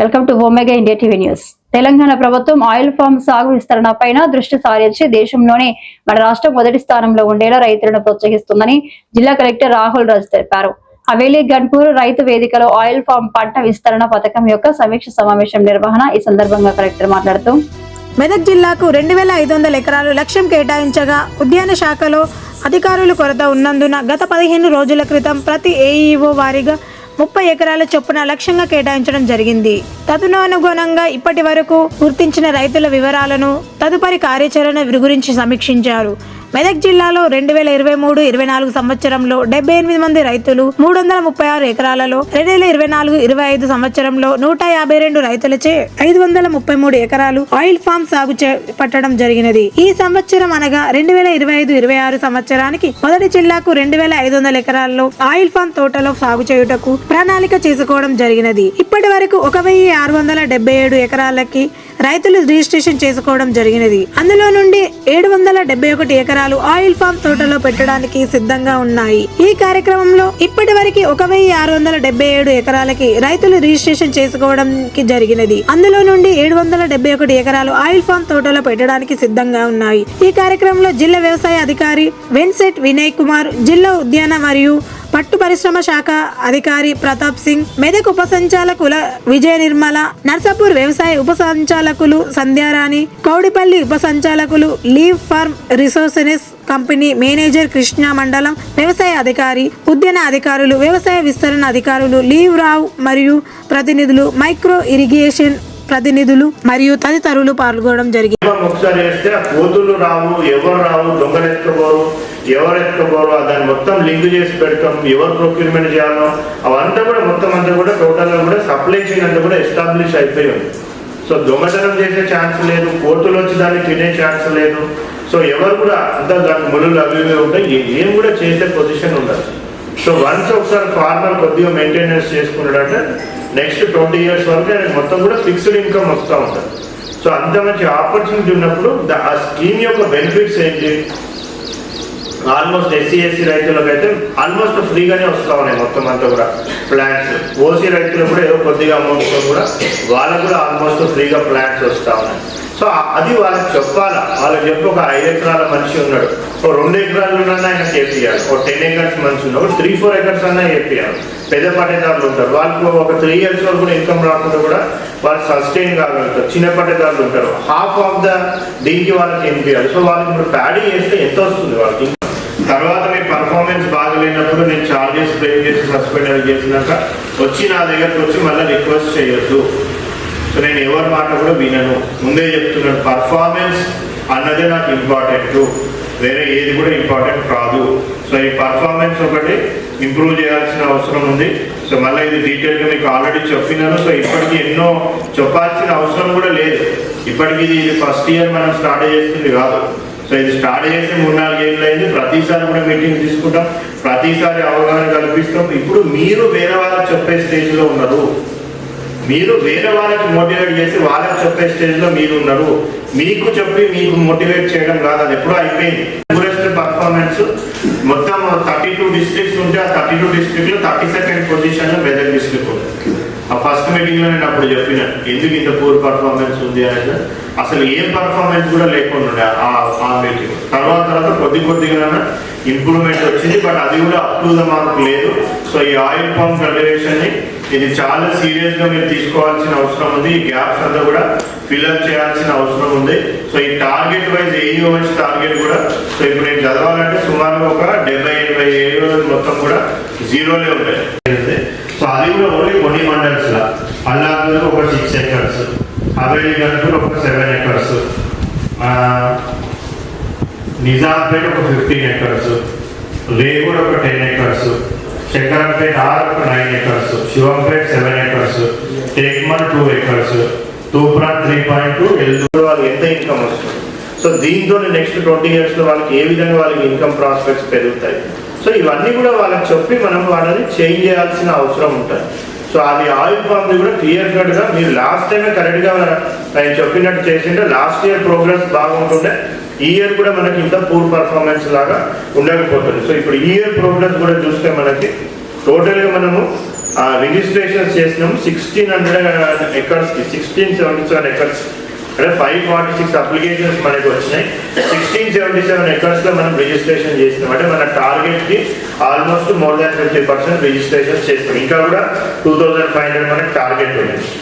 Welcome to omega India TV news. Telangana ప్రభుత్వం oil form సాగు విస్తరణ పైన దృష్టి సారించి దేశంలోనే మన రాష్ట్రం మొదటి స్థానంలో ఉండేలా రైతులను ప్రోత్సహిస్తుందని జిల్లా కలెక్టర్ రాహుల్ రాజ్ తెలిపారు. హవేలీ గన్పూర్ రైతు వేదికలో ఆయిల్ ఫామ్ పంట విస్తరణ పథకం యొక్క సమీక్ష సమావేశం నిర్వహణ. ఈ సందర్భంగా కలెక్టర్ మాట్లాడుతూ మెదక్ జిల్లాకు 2500 ఎకరాలు లక్ష్యం కేటాయించగా ఉద్యాన శాఖలో అధికారులు కొరత ఉన్నందున గత 15 రోజుల క్రితం ప్రతి ఏఈఓ వారీగా 30 ఎకరాల చొప్పున లక్ష్యంగా కేటాయించడం జరిగింది. తదనుగుణంగా ఇప్పటి వరకు గుర్తించిన రైతుల వివరాలను తదుపరి కార్యాచరణ గురించి సమీక్షించారు. మెదక్ జిల్లాలో 2023-24 సంవత్సరంలో 78 మంది రైతులు 336 ఎకరాలలో, 2024-25 సంవత్సరంలో 152 రైతులచే 533 ఎకరాలు ఆయిల్ ఫామ్ సాగు చేపట్టడం జరిగినది. ఈ సంవత్సరం అనగా 2025-26 సంవత్సరానికి మొదటి జిల్లాకు 2500 ఎకరాల్లో ఆయిల్ ఫామ్ తోటలో సాగు చేయుటకు ప్రణాళిక చేసుకోవడం జరిగినది. ఇప్పటి వరకు 1677 ఎకరాలకి రైతులు రిజిస్ట్రేషన్ చేసుకోవడం జరిగినది. అందులో నుండి 771 ఎకరాలు ఆయిల్ ఫామ్ తోటలో పెట్టడానికి సిద్ధంగా ఉన్నాయి. ఈ కార్యక్రమంలో ఇప్పటి వరకు 1677 ఎకరాలకి రైతులు రిజిస్ట్రేషన్ చేసుకోవడం జరిగినది. అందులో నుండి 771 ఎకరాలు ఆయిల్ ఫామ్ తోటలో పెట్టడానికి సిద్ధంగా ఉన్నాయి. ఈ కార్యక్రమంలో జిల్లా వ్యవసాయ అధికారి వెన్సెట్ వినయ్ కుమార్, జిల్లా ఉద్యాన మరియు పట్టు పరిశ్రమ శాఖ అధికారి ప్రతాప్ సింగ్, మెదక్ ఉప సంచాలకుల విజయ నిర్మల, నర్సాపూర్ వ్యవసాయ ఉప సంచాలకులు సంధ్యారాణి, కౌడిపల్లి ఉప సంచాలకులు, leave farm resources company manager Krishna, మండలం వ్యవసాయ అధికారి, ఉద్యాన అధికారులు, వ్యవసాయ విస్తరణ అధికారులు, లీవ్ రావు మరియు ప్రతినిధులు, మైక్రో ఇరిగేషన్ ప్రతినిధులు మరియు తదితరులు పాల్గొనడం జరిగింది. ఒకసారి వేస్తే కోతులు రావు, ఎవరు రావు, దొంగలు ఎత్తుకోరు, ఎవరు ఎత్తుకోరు, దాన్ని మొత్తం లింక్ చేసి పెడతాం, ఎవరు ప్రొక్యూర్మెంట్ చేయాలో అవంతా కూడా మొత్తం అంతా కూడా టోటల్గా కూడా సప్లై చైన్ అంతా కూడా ఎస్టాబ్లిష్ అయిపోయి ఉంది. సో దొంగతనం చేసే ఛాన్స్ లేదు, కోతులు వచ్చి దాన్ని తినే ఛాన్స్ లేదు. సో ఎవరు కూడా అంతా దానికి ముళ్ళు అవి ఉంటాయి, ఏం కూడా చేసే పొజిషన్ ఉండదు. సో వన్స్ ఒకసారి ఫార్మర్ కొద్దిగా మెయింటెనెన్స్ చేసుకున్నాడంటే నెక్స్ట్ 20 years వరకు ఆయనకు మొత్తం కూడా ఫిక్స్డ్ ఇన్కమ్ వస్తూ ఉంటుంది. సో అంత మంచి ఆపర్చునిటీ ఉన్నప్పుడు ఆ స్కీమ్ యొక్క బెనిఫిట్స్ ఏంటి, ఆల్మోస్ట్ SC/SC రైతులకైతే ఆల్మోస్ట్ ఫ్రీగానే వస్తూ ఉన్నాయి మొత్తం అంతా కూడా ప్లాంట్స్. ఓసీ రైతులు కూడా ఏదో కొద్దిగా అమౌంట్తో కూడా వాళ్ళకు కూడా ఆల్మోస్ట్ ఫ్రీగా ప్లాంట్స్ వస్తూ ఉన్నాయి. సో అది వాళ్ళకి చెప్పాలా, వాళ్ళకి చెప్పి ఒక 5 ఎకరాల మనిషి ఉన్నాడు, ఓ 2 ఎకరాలు ఉన్నా ఆయనకి వేపియాలి, ఒక 10 acres మనిషి ఉన్నాడు, 3-4 acres అన్నా వేపియాలి. పెద్ద పట్టేదారులు ఉంటారు, వాళ్ళకు ఒక 3 years వరకు కూడా ఇన్కమ్ రాకుండా కూడా వాళ్ళు సస్టైన్ కాగలుగుతారు. చిన్న పట్టేదారులు ఉంటారు, హాఫ్ ఆఫ్ ద దీనికి వాళ్ళకి వేపియాలి. సో వాళ్ళకి ఇప్పుడు ప్యాడీ చేస్తే ఎంత వస్తుంది వాళ్ళకి. తర్వాత మీ పర్ఫార్మెన్స్ బాగలేనప్పుడు నేను చార్జెస్ పే చేసి సస్పెండ్ చేసినాక వచ్చి నా దగ్గరకు వచ్చి మళ్ళీ రిక్వెస్ట్ చేయొద్దు. సో నేను ఎవరి మాట కూడా వినను, ముందే చెప్తున్నాను. పర్ఫార్మెన్స్ అన్నదే నాకు ఇంపార్టెంట్, వేరే ఏది కూడా ఇంపార్టెంట్ కాదు. సో ఈ పర్ఫార్మెన్స్ ఒకటి ఇంప్రూవ్ చేయాల్సిన అవసరం ఉంది. సో మళ్ళీ ఇది డీటెయిల్గా మీకు ఆల్రెడీ చెప్పినాను. సో ఇప్పటికీ ఎన్నో చెప్పాల్సిన అవసరం కూడా లేదు. ఇప్పటికీ ఇది ఫస్ట్ ఇయర్ మనం స్టార్ట్ చేస్తుంది కాదు. సో ఇది స్టార్ట్ చేసి 3-4 ఏళ్ళు అయింది. ప్రతిసారి కూడా మీటింగ్ తీసుకుంటాం, ప్రతిసారి అవగాహన కల్పిస్తాం. ఇప్పుడు మీరు వేరే వాళ్ళకి చెప్పే స్టేజ్లో ఉన్నారు, మీరు వేరే వాళ్ళకి మోటివేట్ చేసి వాళ్ళకి చెప్పే స్టేజ్లో మీరు ఉన్నారు. మీకు చెప్పి మీకు మోటివేట్ చేయడం కాదు, అది ఎప్పుడూ అయిపోయింది. టూరెస్ట్ పర్ఫార్మెన్స్ మొత్తం 32 districts ఉంటే ఆ 32 districtలో 32nd పొజిషన్లో మెదక్ డిస్ట్రిక్ట్ ఉంది. ఆ ఫస్ట్ మీటింగ్లో నేను అప్పుడు చెప్పిన ఎందుకు ఇంత పూర్ పర్ఫార్మెన్స్ ఉంది అనేది. అసలు ఏం పర్ఫార్మెన్స్ కూడా లేకుండా ఆ మీటింగ్ తర్వాత కొద్దిగా ఇంప్రూవ్మెంట్ వచ్చింది, బట్ అది కూడా అప్ టు ద మార్క్ లేదు. సో ఈ ఆయిల్ ఫామ్ కల్టివేషన్ని ఇది చాలా సీరియస్గా మీరు తీసుకోవాల్సిన అవసరం ఉంది. ఈ గ్యాప్స్ అంతా కూడా ఫిల్అప్ చేయాల్సిన అవసరం ఉంది. సో ఈ టార్గెట్ వైజ్ ఏఈఓఎస్ టార్గెట్ కూడా సో ఇప్పుడు నేను చదవాలంటే సుమారుగా ఒక 70-80 ఏఈఓఎస్ మొత్తం కూడా జీరోలే ఉంటాయి. సో అది కూడా ఓన్లీ కొన్ని మండల్స్లో అల్లాపూర్ ఒక 6 acres, హవేలీ గన్పూర్ ఒక 7 acres, నిజాంపేట ఒక 15 acres, రేగూడ ఒక 10 acres, శంకరంపేట ఒక 9 acres, శివంపేట 7 acres, టేక్మన్ 2 acres, తూప్రా 3.2. ఎల్దూరు వాళ్ళకి ఎంత ఇన్కమ్ వస్తుంది. సో దీంతో నెక్స్ట్ 20 yearsలో వాళ్ళకి ఏ విధంగా వాళ్ళకి ఇన్కమ్ ప్రాస్పెక్ట్స్ పెరుగుతాయి. సో ఇవన్నీ కూడా వాళ్ళకి చెప్పి మనం వాళ్ళని చేంజ్ చేయాల్సిన అవసరం ఉంటుంది. సో అది ఆయిల్ ఫామ్ని కూడా క్లియర్ కట్గా మీరు లాస్ట్ టైమే కరెక్ట్గా నేను చెప్పినట్టు చేసింటే లాస్ట్ ఇయర్ ప్రోగ్రెస్ బాగుంటుండే, ఈ ఇయర్ కూడా మనకి ఇంత పూర్ పర్ఫార్మెన్స్ లాగా ఉండకపోతుంది. సో ఇప్పుడు ఈ ఇయర్ ప్రోగ్రెస్ కూడా చూస్తే మనకి టోటల్గా మనము రిజిస్ట్రేషన్ చేసినాము 1600 ఎకర్స్కి 1677 ఎకర్స్ అంటే 546 అప్లికేషన్స్ మనకు వచ్చినాయి. 1677 ఎకర్స్లో మనం రిజిస్ట్రేషన్ చేసినాం. అంటే మన టార్గెట్కి ఆల్మోస్ట్ మోర్ దాన్ 50% రిజిస్ట్రేషన్ చేస్తాం. ఇంకా కూడా 2500 మనకి టార్గెట్ ఉంది.